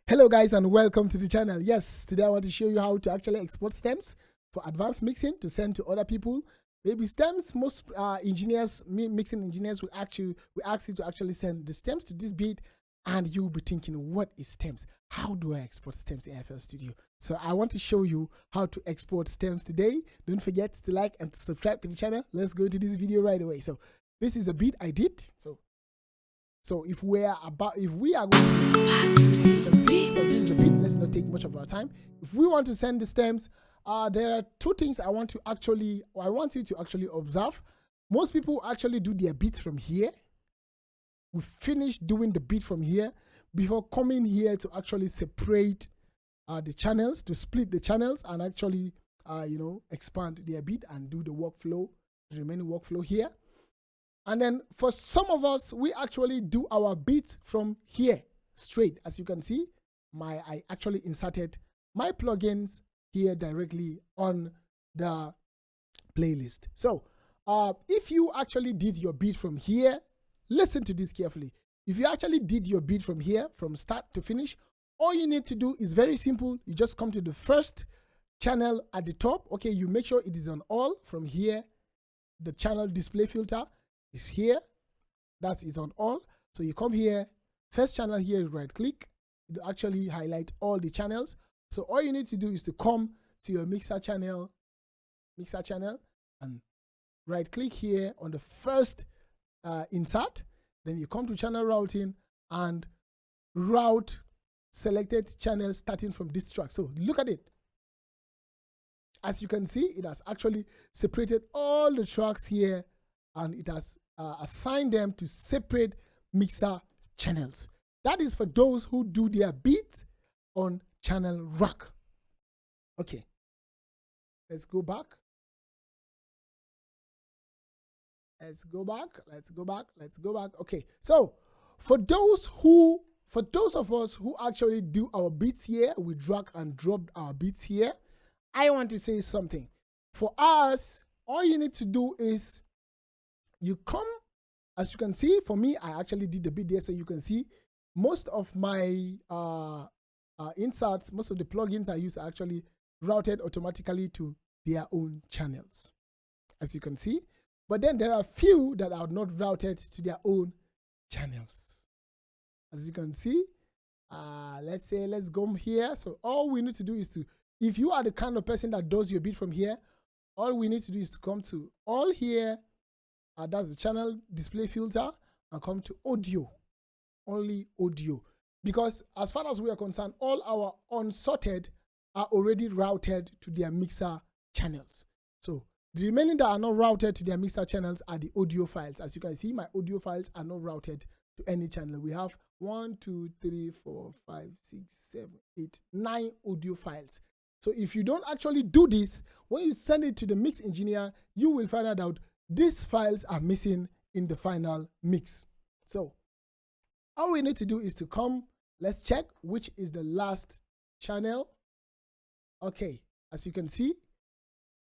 Hello guys and welcome to the channel. Yes, today I want to show you how to actually export stems for advanced mixing to send to other people. Maybe stems, most mixing engineers will ask you to actually send the stems to this beat, and you'll be thinking, what is stems? How do I export stems in FL Studio? So I want to show you how to export stems today. Don't forget to like and to subscribe to the channel. Let's go to this video right away. So this is a beat I did. So if we are going to see, so this is the beat. Let's not take much of our time. If we want to send the stems, there are two things I want you to actually observe. Most people actually do their beat from here. We finish doing the beat from here before coming here to actually separate the channels, to split the channels and actually expand their beat and do the workflow, the remaining workflow here. And then for some of us, we actually do our beats from here straight. As you can see, I actually inserted my plugins here directly on the playlist. So if you actually did your beat from here, listen to this carefully. If you actually did your beat from here, from start to finish, all you need to do is very simple. You just come to the first channel at the top. Okay, you make sure it is on all. From here, the channel display filter is here, that is on all. So you come here, first channel here, you right click, it will actually highlight all the channels. So all you need to do is to come to your mixer channel and right click here on the first insert. Then you come to channel routing and route selected channels starting from this track. So look at it. As you can see, it has actually separated all the tracks here, and it has assigned them to separate mixer channels. That is for those who do their beat on channel rack. Okay, let's go back. Let's go back. Okay, so for those of us who actually do our beats here, we drag and drop our beats here. I want to say something. For us, all you need to do is you come, as you can see, for me, I actually did the beat there, so you can see most of my inserts, most of the plugins I use are actually routed automatically to their own channels, as you can see. But then there are a few that are not routed to their own channels. As you can see, let's go here. So all we need to do is to, if you are the kind of person that does your beat from here, all we need to do is to come to all here, that's the channel display filter, and come to audio, only audio. Because as far as we are concerned, all our unsorted are already routed to their mixer channels. So the remaining that are not routed to their mixer channels are the audio files. As you can see, my audio files are not routed to any channel. We have 1, 2, 3, 4, 5, 6, 7, 8, 9 audio files. So if you don't actually do this, when you send it to the mix engineer, you will find out these files are missing in the final mix. So all we need to do is to come, let's check which is the last channel. Okay, as you can see,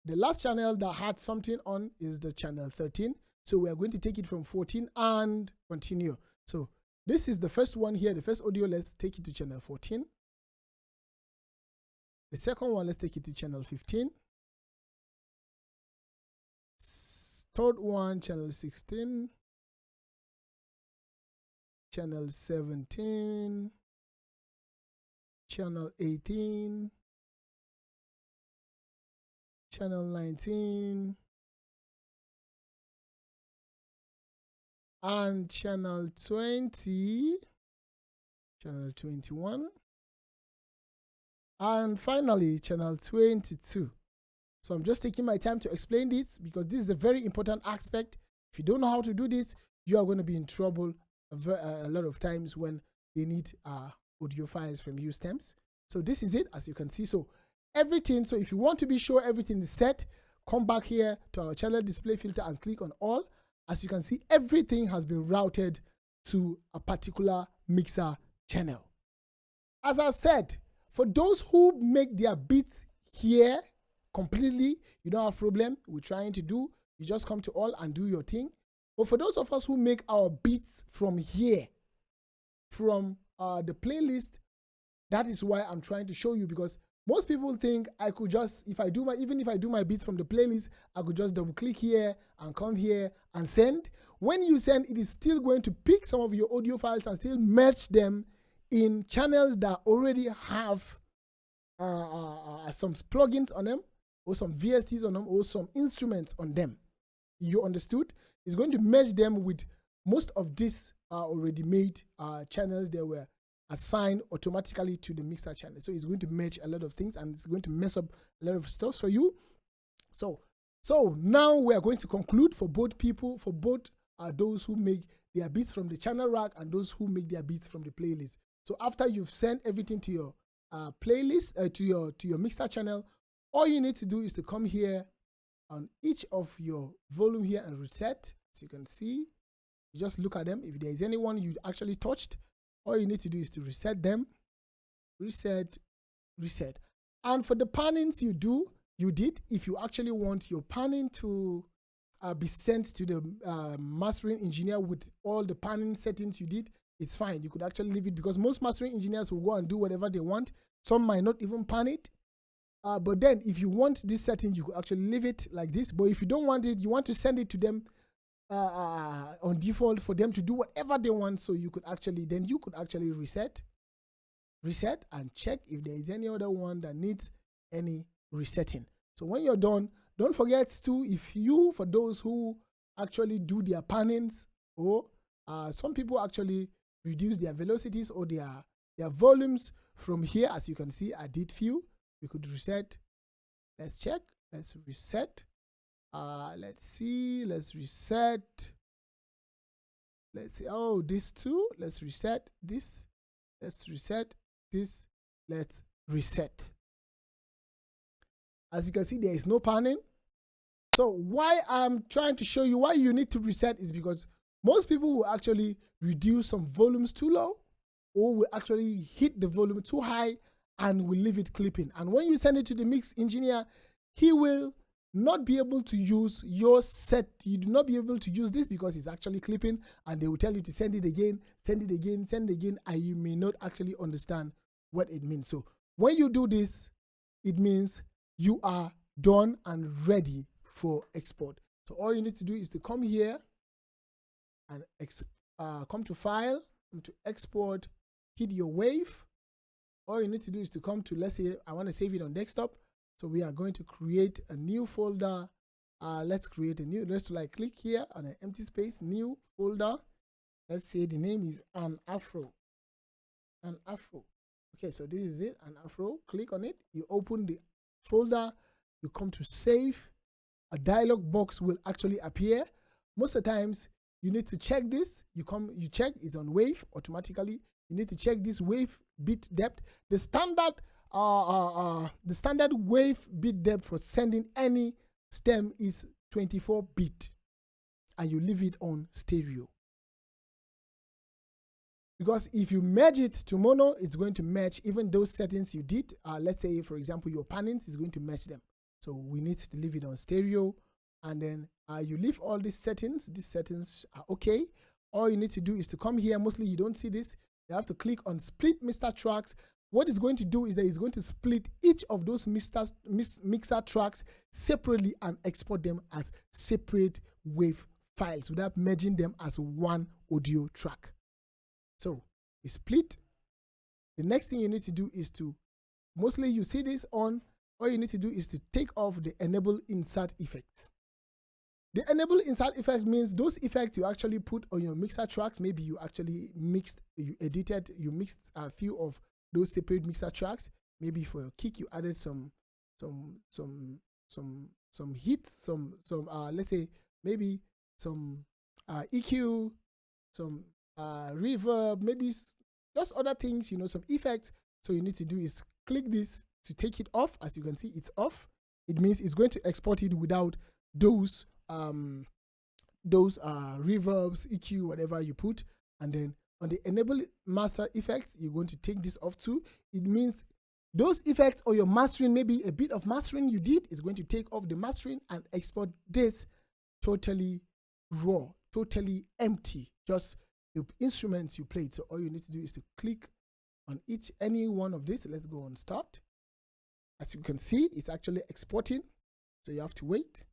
the last channel that had something on is the channel 13. So we are going to take it from 14 and continue. So this is the first one here, the first audio. Let's take it to channel 14. The second one, let's take it to channel 15. Third one, channel 16. Channel 17. Channel 18. Channel 19. And channel 20. Channel 21. And finally, channel 22. So I'm just taking my time to explain this because this is a very important aspect. If you don't know how to do this, you are going to be in trouble a lot of times when they need audio files from you stems. So this is it, as you can see. So everything, so if you want to be sure everything is set, come back here to our channel display filter and click on all. As you can see, everything has been routed to a particular mixer channel. As I said, for those who make their beats here completely, you don't have problem with trying to do, you just come to all and do your thing. But for those of us who make our beats from here, from the playlist, That is why I'm trying to show you, because most people think I could just, even if I do my beats from the playlist, I could just double click here and come here and send. When you send, it is still going to pick some of your audio files and still merge them in channels that already have some plugins on them, or some VSTs on them, or some instruments on them. You understood? It's going to merge them with most of these already made channels that were assigned automatically to the mixer channel. So it's going to merge a lot of things, and it's going to mess up a lot of stuff for you. So now we are going to conclude for both people, for both those who make their beats from the channel rack and those who make their beats from the playlist. So after you've sent everything to your playlist, to your mixer channel, all you need to do is to come here on each of your volume here and reset. As you can see, you just look at them. If there is anyone you actually touched, all you need to do is to reset them. Reset. And for the pannings you did, if you actually want your panning to be sent to the mastering engineer with all the panning settings you did, it's fine. You could actually leave it, because most mastering engineers will go and do whatever they want. Some might not even pan it. But then if you want this setting, you could actually leave it like this. But if you don't want it, you want to send it to them on default for them to do whatever they want. So you could actually reset and check if there is any other one that needs any resetting. So when you're done, don't forget to, for those who actually do their pannings, or some people actually reduce their velocities or their volumes from here. As you can see, I did few. We could reset. Let's check. Let's reset. Let's see. Let's reset. Let's see. Oh, this too. Let's reset this. Let's reset this. Let's reset. As you can see, there is no panning. So why I'm trying to show you why you need to reset is because most people will actually reduce some volumes too low, or will actually hit the volume too high and will leave it clipping. And when you send it to the mix engineer, he will not be able to use your set. You do not be able to use this because it's actually clipping, and they will tell you to send it again, send it again, send it again, and you may not actually understand what it means. So when you do this, it means you are done and ready for export. So all you need to do is to come here and come to File, come to Export, hit your wave. All you need to do is to come to, let's say I want to save it on desktop. So we are going to create a new folder. Let's create a new, let's click here on an empty space, new folder. Let's say the name is An Afro. Okay, so this is it, An Afro. Click on it. You open the folder. You come to save. A dialog box will actually appear. Most of the times you need to check this. You check it's on wave automatically. You need to check this wave bit depth. The standard wave bit depth for sending any stem is 24 bit, and you leave it on stereo. Because if you merge it to mono, it's going to match even those settings you did. Let's say, for example, your pannings is going to match them. So we need to leave it on stereo, and then you leave all these settings. These settings are okay. All you need to do is to come here. Mostly you don't see this. You have to click on split mixer tracks. What it's going to do is that it's going to split each of those mixer tracks separately and export them as separate wave files without merging them as one audio track. So we split. The next thing you need to do is to, mostly you see this on, all you need to do is to take off the enable insert effects. The enable insert effect means those effects you actually put on your mixer tracks. Maybe you actually mixed a few of those separate mixer tracks. Maybe for your kick you added some hits, let's say maybe some EQ, some reverb, maybe just other things, some effects. So you need to do is click this to take it off. As you can see, it's off. It means it's going to export it without those reverbs, EQ, whatever you put. And then on the enable master effects, you're going to take this off too. It means those effects or your mastering, maybe a bit of mastering you did, is going to take off the mastering and export this totally raw, totally empty, just the instruments you played. So all you need to do is to click on any one of these. Let's go on start. As you can see, it's actually exporting, so you have to wait.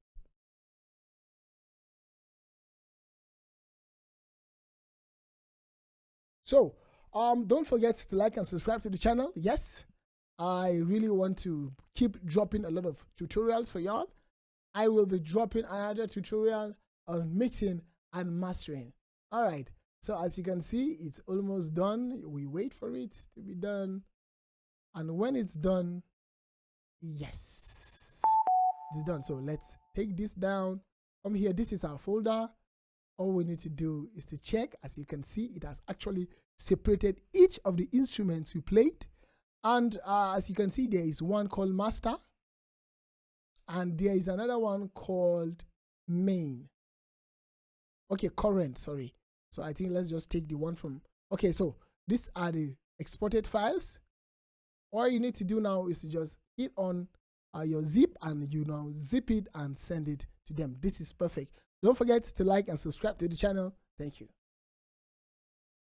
So don't forget to like and subscribe to the channel. Yes, I really want to keep dropping a lot of tutorials for y'all. I will be dropping another tutorial on mixing and mastering. All right, so as you can see, it's almost done. We wait for it to be done, and when it's done, yes, it's done. So let's take this down. From here, this is our folder. All we need to do is to check. As you can see, it has actually separated each of the instruments we played. And as you can see, there is one called master, and there is another one called main. Okay, current, sorry. So I think let's just take the one from, okay, so these are the exported files. All you need to do now is to just hit on your zip, and you now zip it and send it to them. This is perfect. Don't forget to like and subscribe to the channel. Thank you.